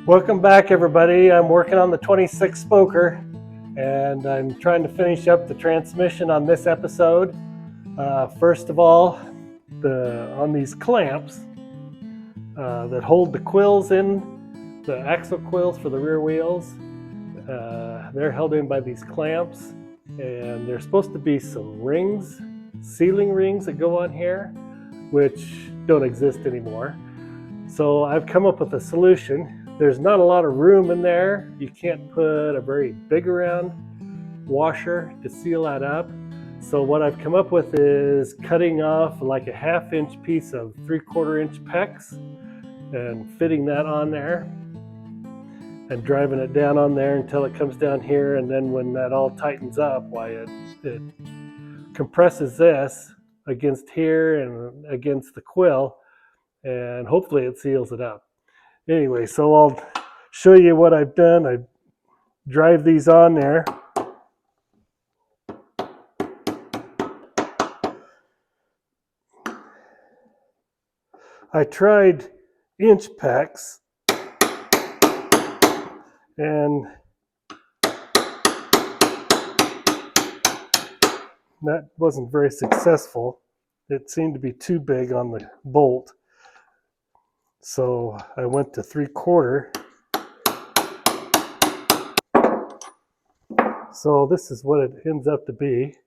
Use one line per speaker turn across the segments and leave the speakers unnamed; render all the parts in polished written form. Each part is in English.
Welcome back, everybody. I'm working on the 26 spoker, and I'm trying to finish up the transmission on this episode. First of all, on these clamps that hold the quills in, the axle quills for the rear wheels, they're held in by these clamps, and there's supposed to be some rings, sealing rings that go on here, which don't exist anymore. So I've come up with a solution. There's not a lot of room in there. You can't put a very big around washer to seal that up. So what I've come up with is cutting off like a 1/2 inch piece of 3/4 inch PEX and fitting that on there and driving it down on there until it comes down here, and then when that all tightens up, why it compresses this against here and against the quill, and hopefully it seals it up. Anyway, so I'll show you what I've done. I drive these on there. I tried inch PEX, and that wasn't very successful. It seemed to be too big on the bolt. So I went to 3/4. So this is what it ends up to be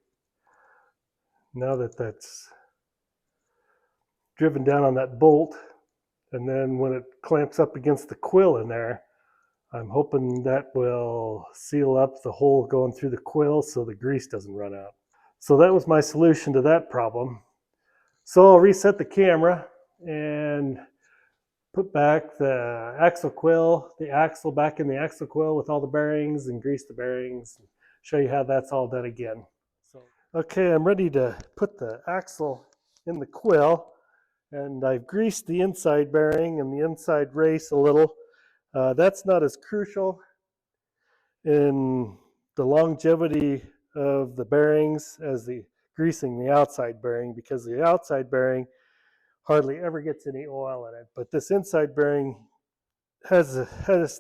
now that that's driven down on that bolt. And then when it clamps up against the quill in there, I'm hoping that will seal up the hole going through the quill so the grease doesn't run out. So that was my solution to that problem. So I'll reset the camera and put back the axle quill, the axle back in the axle quill with all the bearings, and grease the bearings, and show you how that's all done again. Okay, I'm ready to put the axle in the quill, and I've greased the inside bearing and the inside race a little. That's not as crucial in the longevity of the bearings as the greasing the outside bearing, because the outside bearing hardly ever gets any oil in it, but this inside bearing has a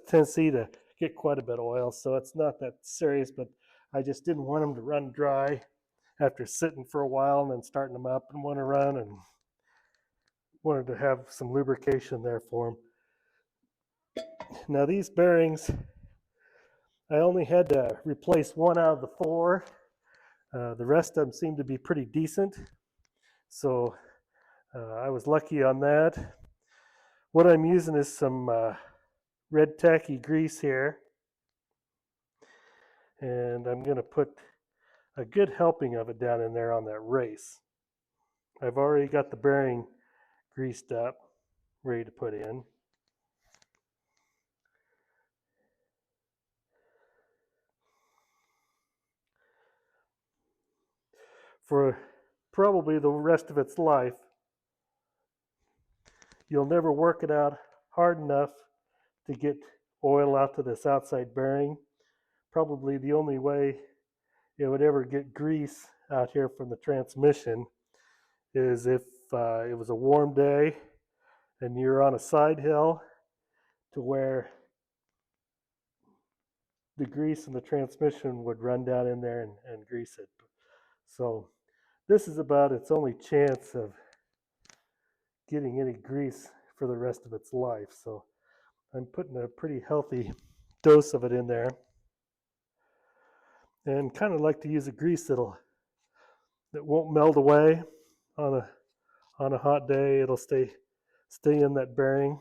tendency to get quite a bit of oil, so it's not that serious, but I just didn't want them to run dry after sitting for a while and then starting them up and want to run, and wanted to have some lubrication there for them. Now these bearings, I only had to replace one out of the 4. The rest of them seem to be pretty decent, so I was lucky on that. What I'm using is some red tacky grease here, and I'm going to put a good helping of it down in there on that race. I've already got the bearing greased up, ready to put in. For probably the rest of its life, you'll never work it out hard enough to get oil out to this outside bearing. Probably the only way it would ever get grease out here from the transmission is if it was a warm day and you're on a side hill to where the grease in the transmission would run down in there and grease it. So this is about its only chance of getting any grease for the rest of its life. So I'm putting a pretty healthy dose of it in there, and kind of like to use a grease that won't melt away on a hot day. It'll stay in that bearing.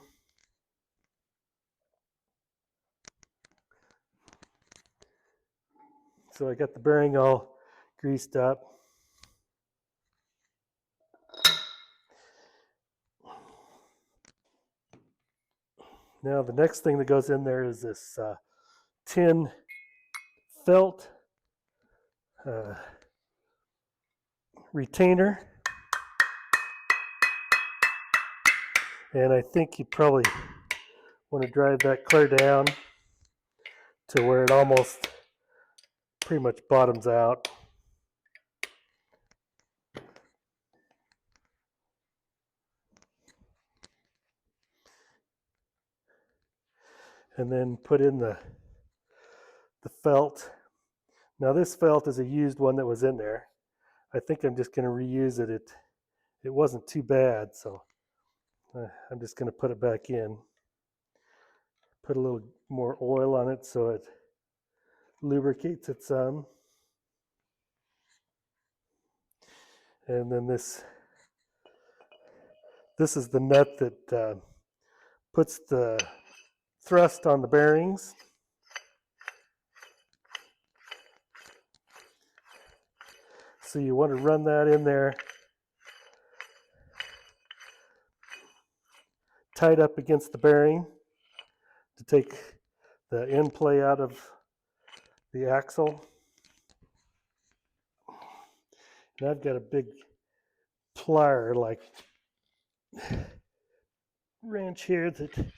So I got the bearing all greased up. Now the next thing that goes in there is this tin felt retainer, and I think you probably want to drive that clear down to where it almost pretty much bottoms out. and then put in the felt. Now this felt is a used one that was in there. I think I'm just going to reuse it. It wasn't too bad, so I'm just going to put it back in. Put a little more oil on it so it lubricates it some. And then this is the nut that puts the thrust on the bearings. So you want to run that in there tight up against the bearing to take the end play out of the axle. And I've got a big plier like wrench here that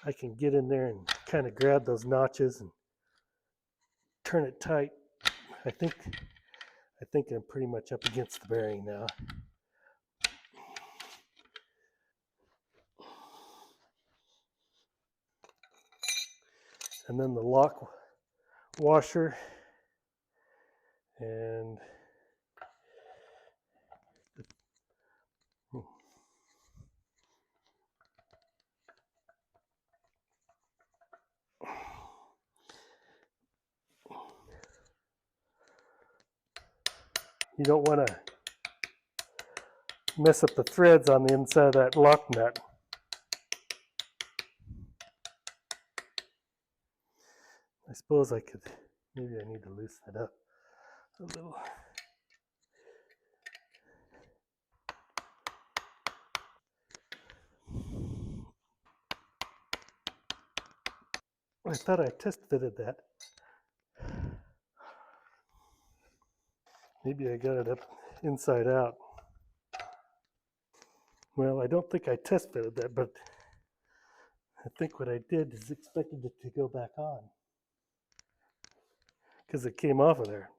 I can get in there and kind of grab those notches and turn it tight. I think I'm pretty much up against the bearing now. And then the lock washer, and you don't want to mess up the threads on the inside of that lock nut. I suppose I could, maybe I need to loosen it up a little. I thought I test fitted that. Maybe I got it up inside out. Well, I don't think I test fitted that, but I think what I did is expected it to go back on because it came off of there.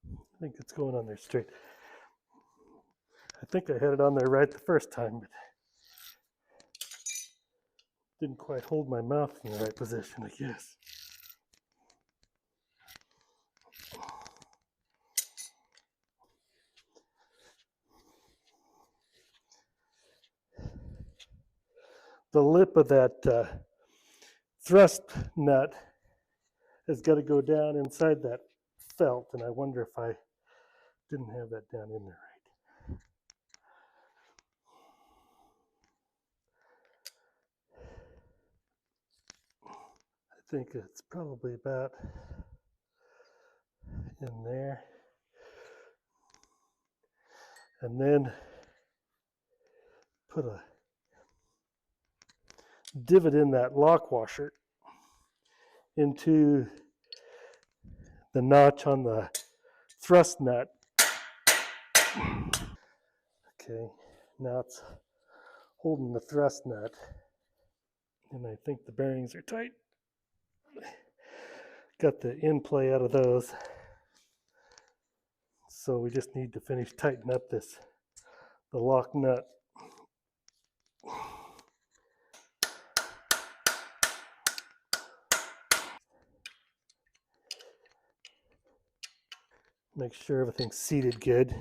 I think it's going on there straight. I think I had it on there right the first time, but didn't quite hold my mouth in the right position, I guess. The lip of that thrust nut has got to go down inside that felt, and I wonder if I didn't have that down in there right. I think it's probably about in there. And then put a divot in that lock washer into the notch on the thrust nut. Okay, now it's holding the thrust nut, and I think the bearings are tight. Got the end play out of those, so we just need to finish tighten up the lock nut. Make sure everything's seated good.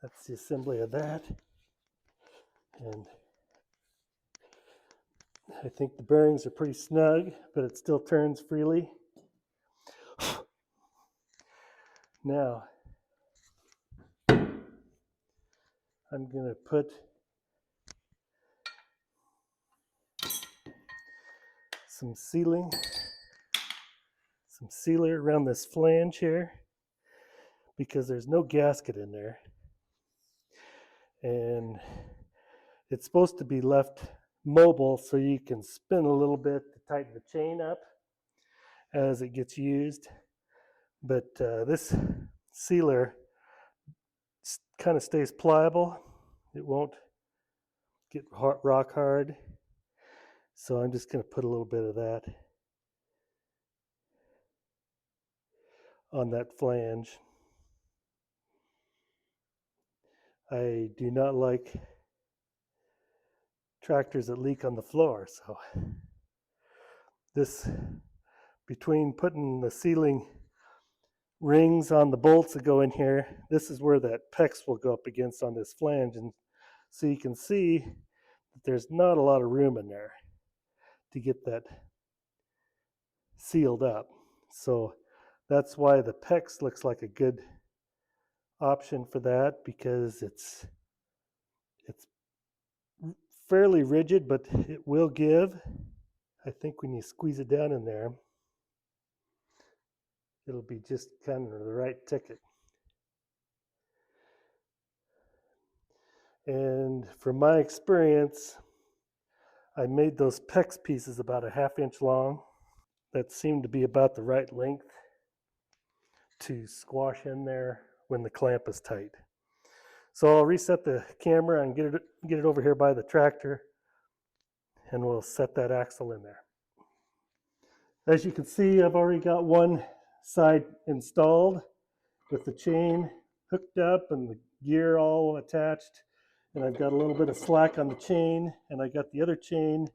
That's the assembly of that. And I think the bearings are pretty snug, but it still turns freely. Now, I'm going to put some sealer around this flange here, because there's no gasket in there. And it's supposed to be left mobile so you can spin a little bit to tighten the chain up as it gets used. But this sealer kind of stays pliable. It won't get rock hard. So I'm just going to put a little bit of that on that flange. I do not like tractors that leak on the floor, so this, between putting the sealing rings on the bolts that go in here, this is where that PEX will go up against on this flange, and so you can see that there's not a lot of room in there to get that sealed up. So that's why the PEX looks like a good option for that, because it's fairly rigid, but it will give. I think when you squeeze it down in there, it'll be just kind of the right ticket. And from my experience, I made those PEX pieces about a ½ inch long. That seemed to be about the right length to squash in there when the clamp is tight. So I'll reset the camera and get it over here by the tractor, and we'll set that axle in there. As you can see, I've already got one side installed with the chain hooked up and the gear all attached, and I've got a little bit of slack on the chain, and I got the other chain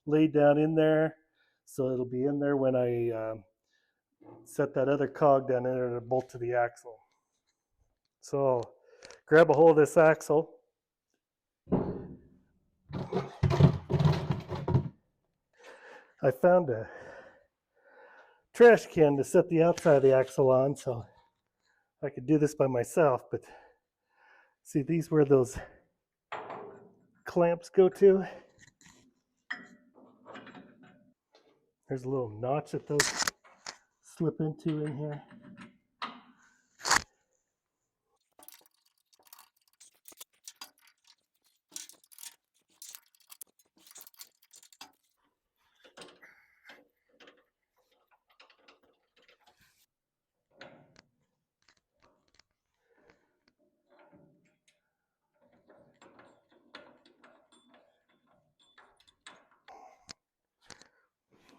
laid down in there, so it'll be in there when I set that other cog down in there to bolt to the axle. So grab a hold of this axle. I found a trash can to set the outside of the axle on, so I could do this by myself, but see, these where those clamps go to. There's a little notch that those slip into in here.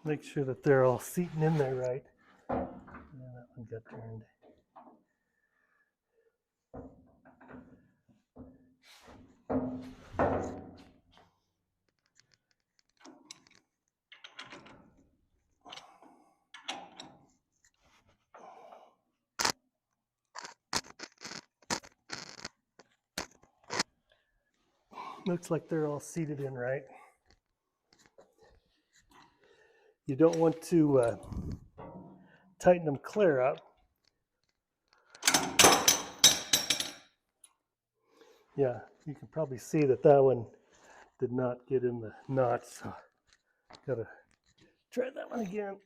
Make sure that they're all seating in there right. Yeah, that one got turned. Looks like they're all seated in right. You don't want to tighten them clear up. Yeah, you can probably see that that one did not get in the notch, so gotta try that one again.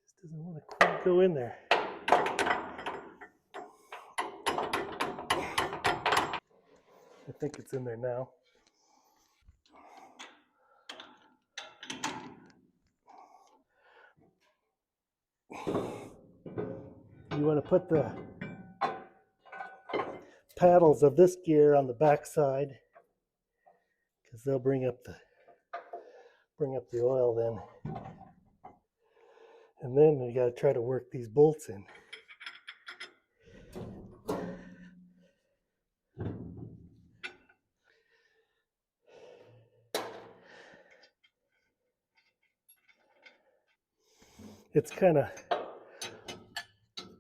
Just doesn't want to quite go in there. I think it's in there now. You want to put the paddles of this gear on the back side, because they'll bring up the oil then. And then you got to try to work these bolts in. It's kind of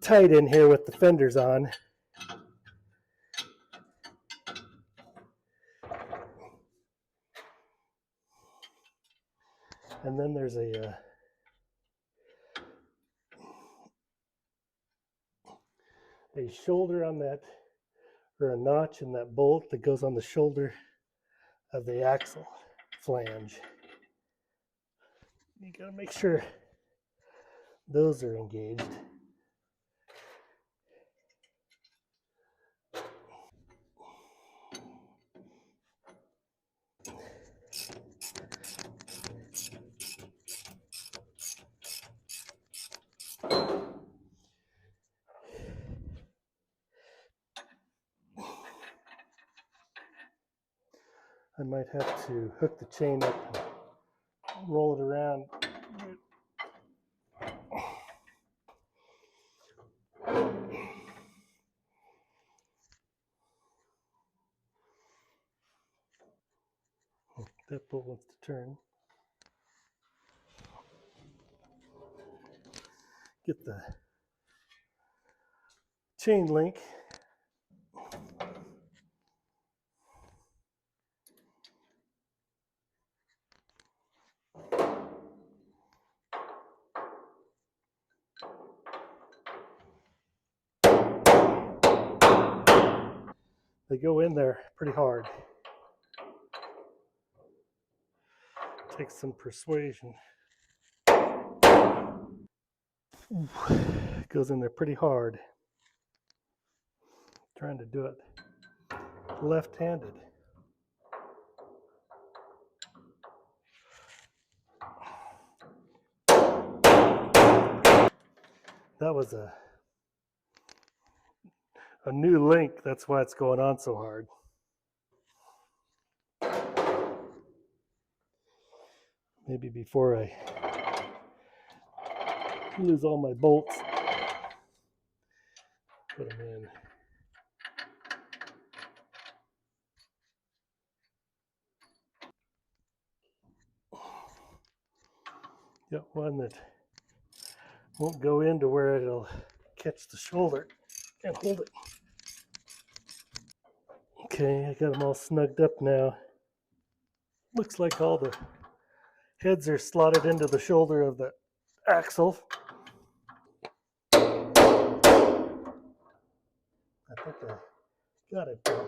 tight in here with the fenders on. And then there's a shoulder on that, or a notch in that bolt that goes on the shoulder of the axle flange. You gotta make sure those are engaged. I might have to hook the chain up and roll it around. That bolt wants to turn. Get the chain link. They go in there pretty hard. Takes some persuasion. It goes in there pretty hard. Trying to do it left-handed. That was a new link. That's why it's going on so hard. Maybe before I lose all my bolts, put them in. Got one that won't go into where it'll catch the shoulder and hold it. Okay, I got them all snugged up now. Looks like all the heads are slotted into the shoulder of the axle. I think I got it done.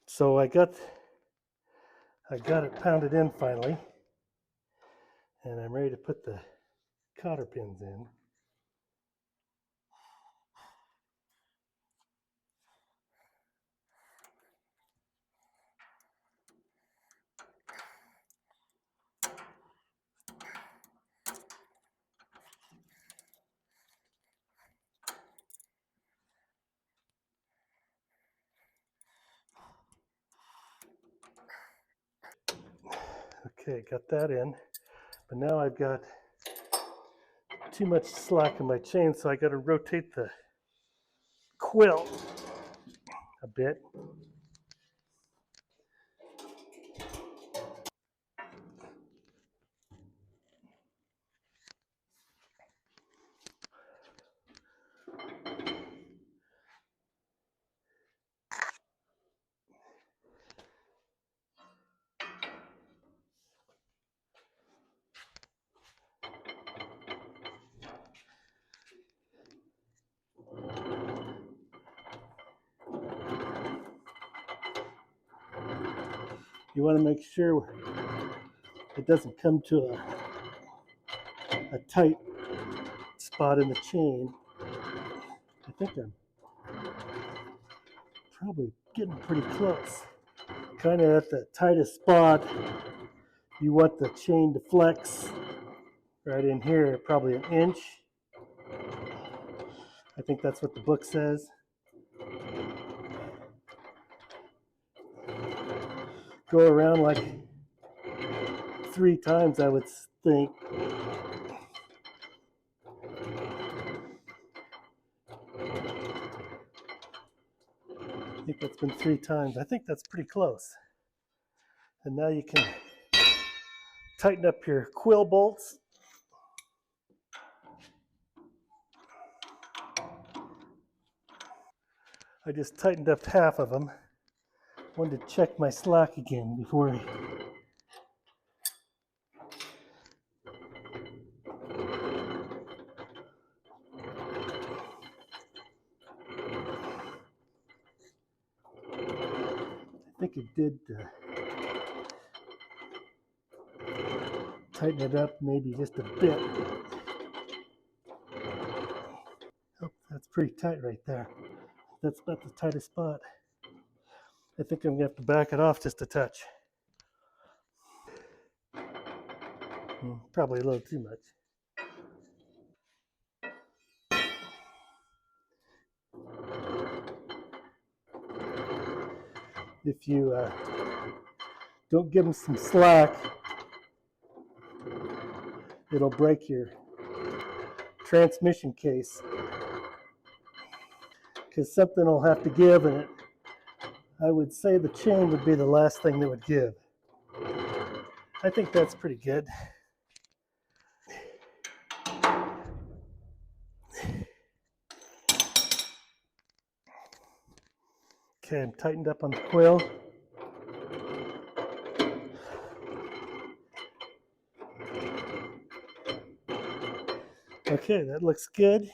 So I got it pounded in finally, and I'm ready to put the cotter pins in. Okay, got that in, but now I've got too much slack in my chain, so I got to rotate the quill a bit. You want to make sure it doesn't come to a tight spot in the chain. I think I'm probably getting pretty close. Kind of at the tightest spot, you want the chain to flex right in here, probably an inch. I think that's what the book says. Go around like 3 times, I would think. I think that's been 3 times. I think that's pretty close. And now you can tighten up your quill bolts. I just tightened up half of them. Wanted to check my slack again before I think it did tighten it up maybe just a bit. Oh, that's pretty tight right there. That's about the tightest spot. I think I'm going to have to back it off just a touch. Probably a little too much. If you don't give them some slack, it'll break your transmission case, because something will have to give, and I would say the chain would be the last thing that would give. I think that's pretty good. Okay, I'm tightened up on the quill. Okay, that looks good.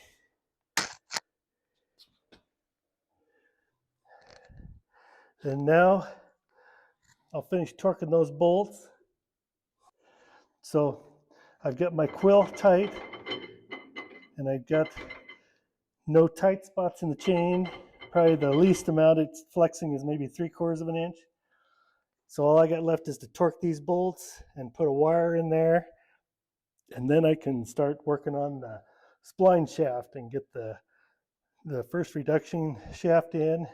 And now I'll finish torquing those bolts. So I've got my quill tight, and I've got no tight spots in the chain. Probably the least amount it's flexing is maybe 3/4 of an inch. So all I got left is to torque these bolts and put a wire in there, and then I can start working on the spline shaft and get the first reduction shaft in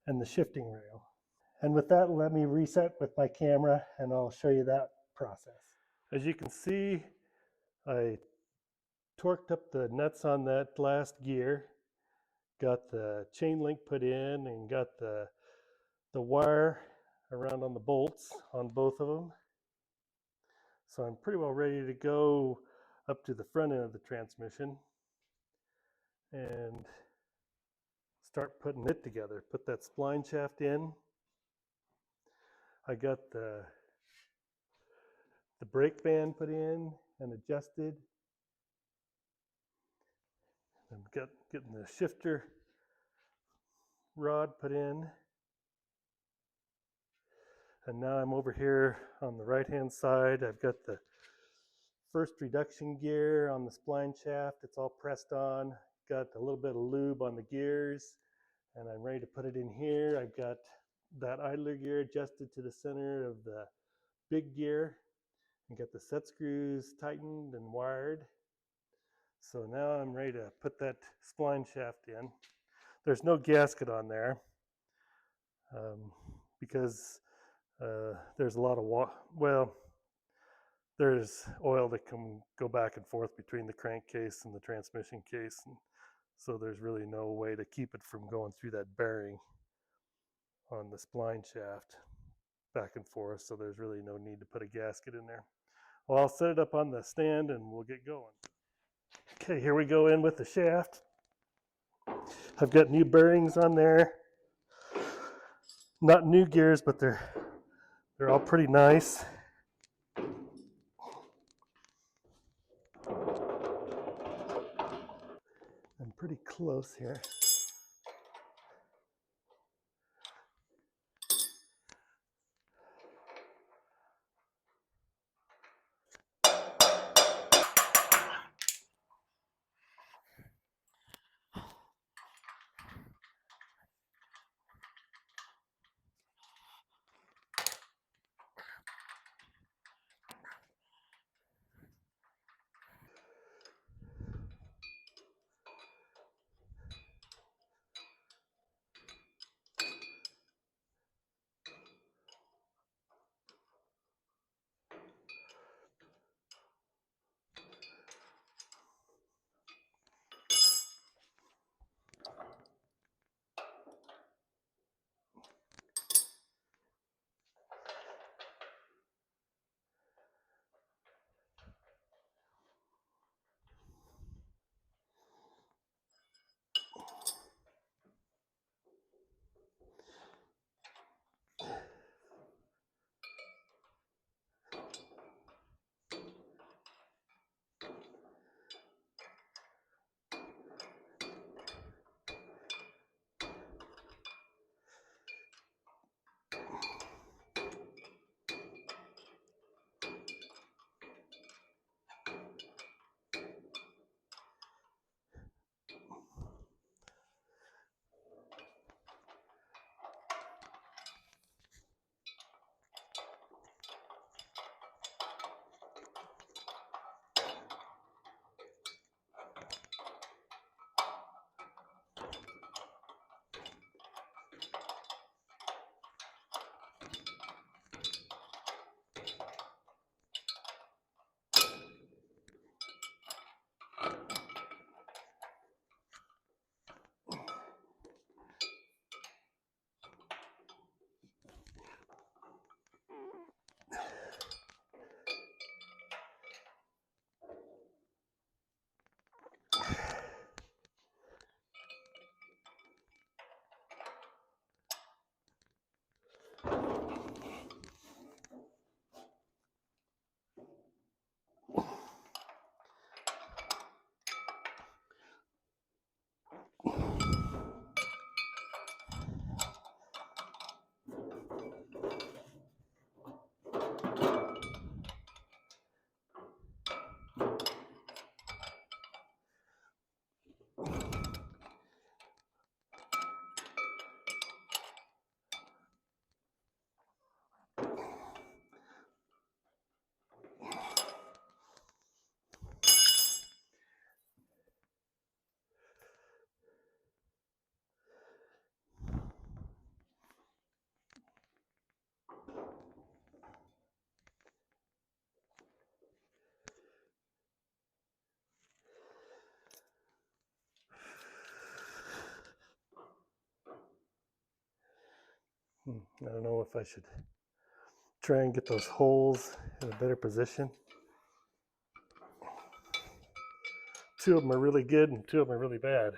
and the shifting rail. And with that, let me reset with my camera and I'll show you that process. As you can see, I torqued up the nuts on that last gear, got the chain link put in, and got the wire around on the bolts on both of them. So I'm pretty well ready to go up to the front end of the transmission and start putting it together. Put that spline shaft in. I got the brake band put in and adjusted. I'm getting the shifter rod put in. And now I'm over here on the right hand side. I've got the first reduction gear on the spline shaft. It's all pressed on. Got a little bit of lube on the gears, and I'm ready to put it in here. I've got that idler gear adjusted to the center of the big gear and got the set screws tightened and wired. So now I'm ready to put that spline shaft in. There's no gasket on there because there's a lot of there's oil that can go back and forth between the crankcase and the transmission case, and so there's really no way to keep it from going through that bearing on the spline shaft back and forth, so there's really no need to put a gasket in there. Well, I'll set it up on the stand and we'll get going. Okay, here we go in with the shaft. I've got new bearings on there. Not new gears, but they're all pretty nice. I'm pretty close here. I don't know if I should try and get those holes in a better position. Two of them are really good and two of them are really bad.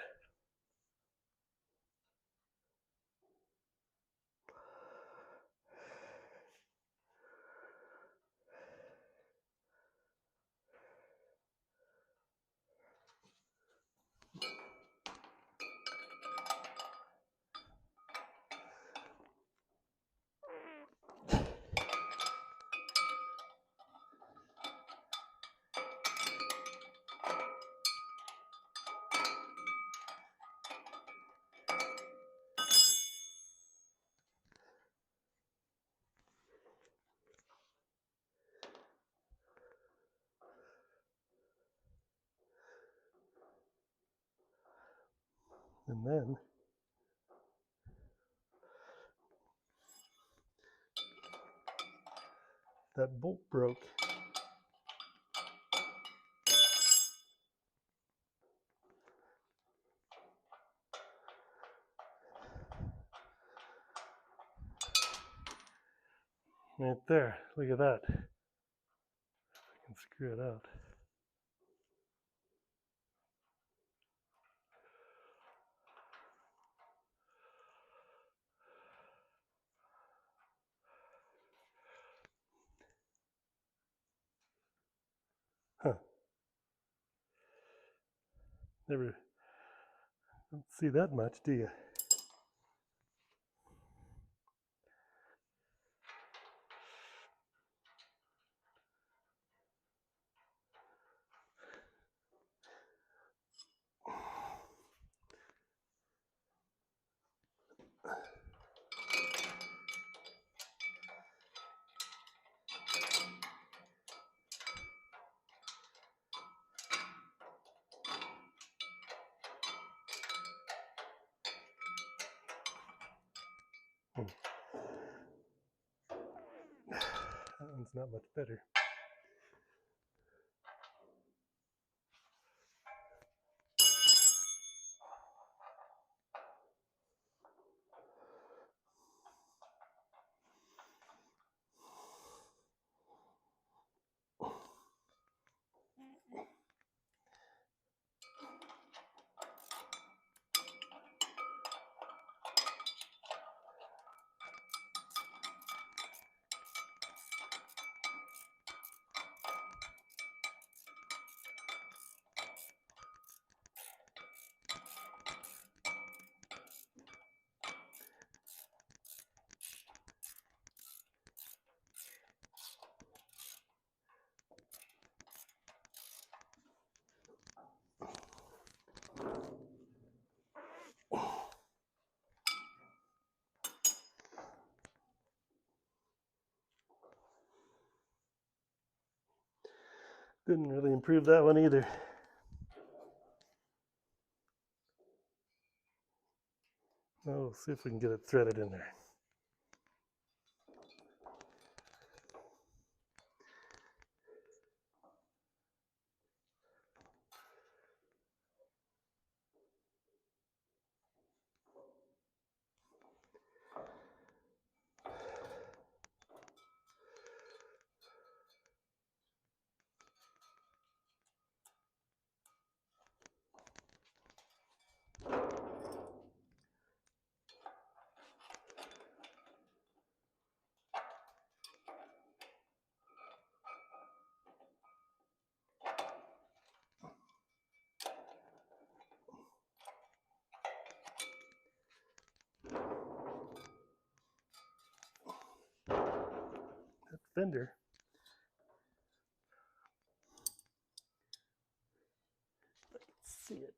And then that bolt broke. Right there, look at that. I can screw it out. Huh. Never don't see that much, do you? That one's not much better. Didn't really improve that one either. Oh, see if we can get it threaded in there. That fender. I can see it.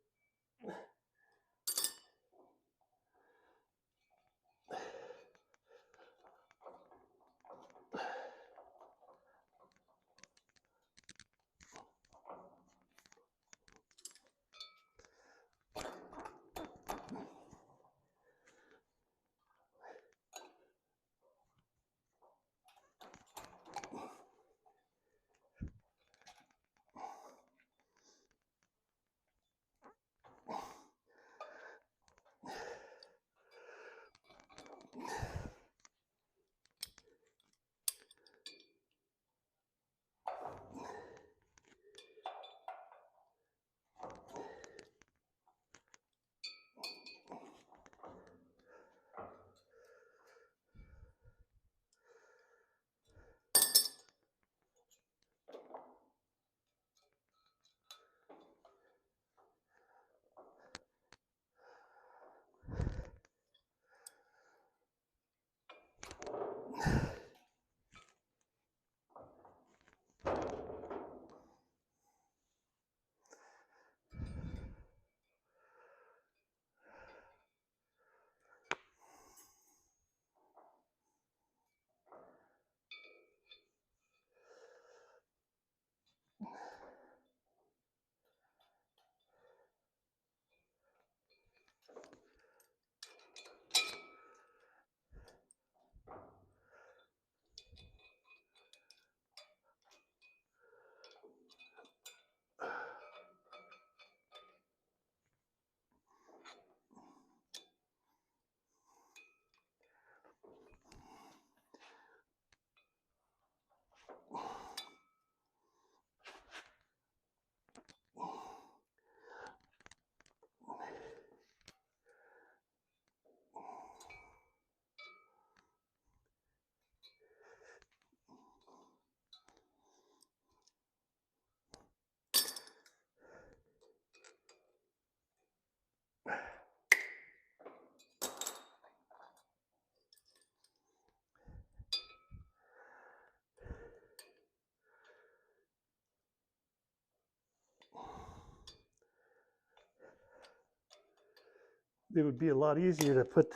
it would be a lot easier to put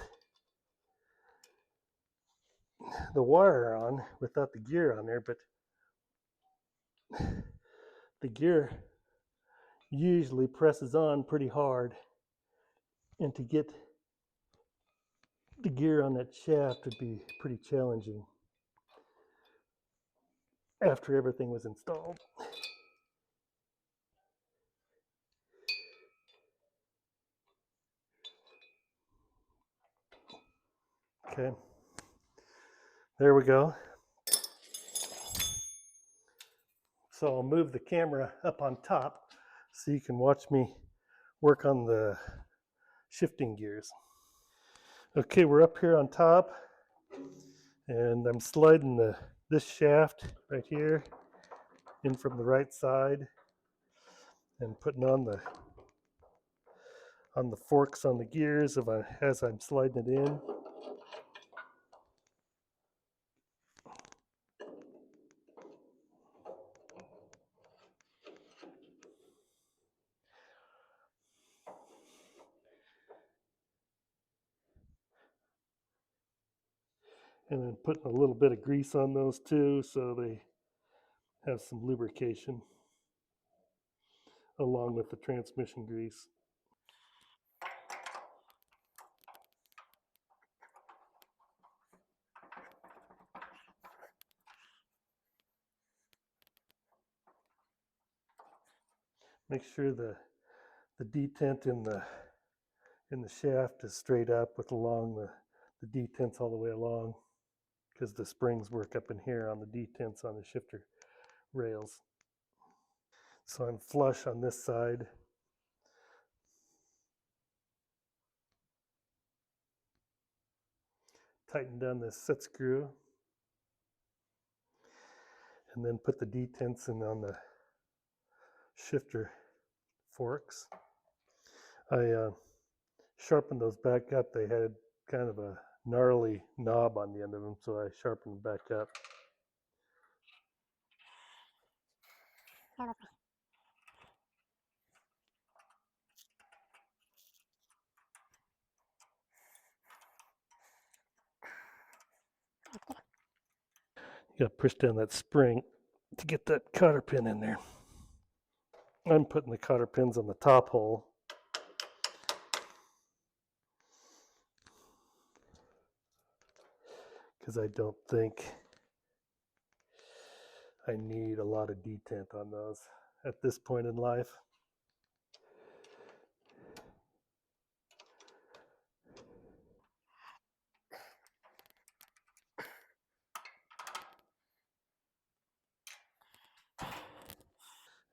the wire on without the gear on there, but the gear usually presses on pretty hard, and to get the gear on that shaft would be pretty challenging after everything was installed. Okay, there we go. So I'll move the camera up on top so you can watch me work on the shifting gears. Okay, we're up here on top, and I'm sliding this shaft right here in from the right side and putting on the forks on the gears as I'm sliding it in. And then putting a little bit of grease on those too so they have some lubrication along with the transmission grease. Make sure the detent in the shaft is straight up with along the detents all the way along, because the springs work up in here on the detents on the shifter rails. So I'm flush on this side. Tighten down this set screw, and then put the detents in on the shifter forks. I sharpened those back up. They had kind of a gnarly knob on the end of them, so I sharpened them back up. You got to push down that spring to get that cotter pin in there. I'm putting the cotter pins on the top hole. Because I don't think I need a lot of detent on those at this point in life.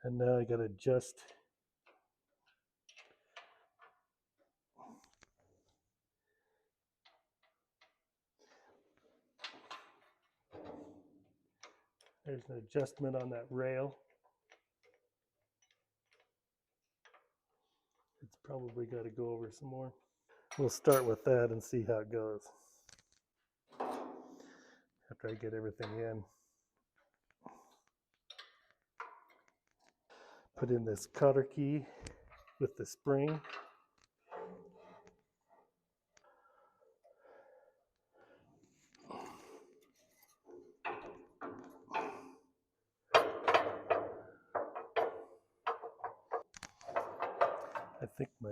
And now I got to adjust there's an adjustment on that rail. It's probably got to go over some more. We'll start with that and see how it goes after I get everything in. Put in this cotter key with the spring. I think my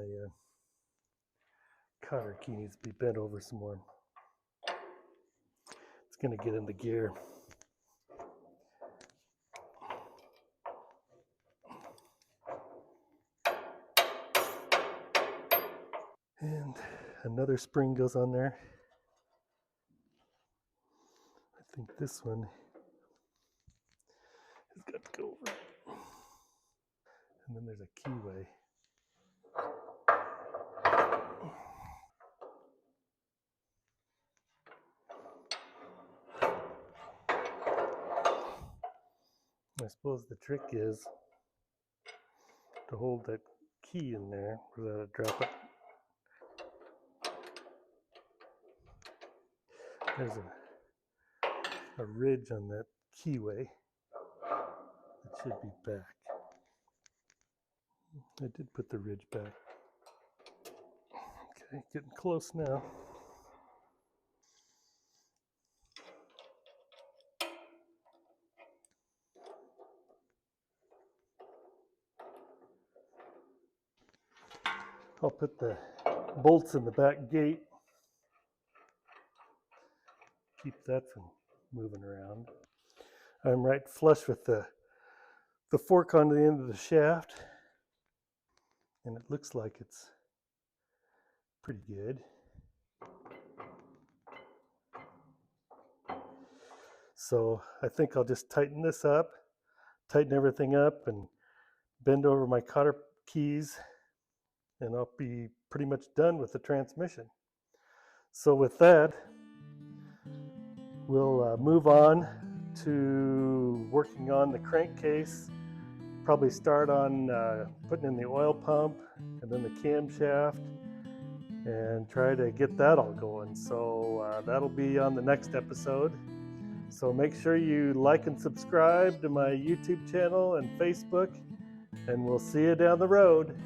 cotter key needs to be bent over some more. It's going to get in the gear. And another spring goes on there. I think this one has got to go over. And then there's a keyway. I suppose the trick is to hold that key in there without it drop it. There's a ridge on that keyway that should be back. I did put the ridge back. Okay. Okay, getting close now. I'll put the bolts in the back gate. Keep that from moving around. I'm right flush with the fork on the end of the shaft, and it looks like it's pretty good. So I think I'll just tighten this up, tighten everything up, and bend over my cotter keys, and I'll be pretty much done with the transmission. So with that, we'll move on to working on the crankcase. Probably start on putting in the oil pump and then the camshaft and try to get that all going. So that'll be on the next episode. So make sure you like and subscribe to my YouTube channel and Facebook, and we'll see you down the road.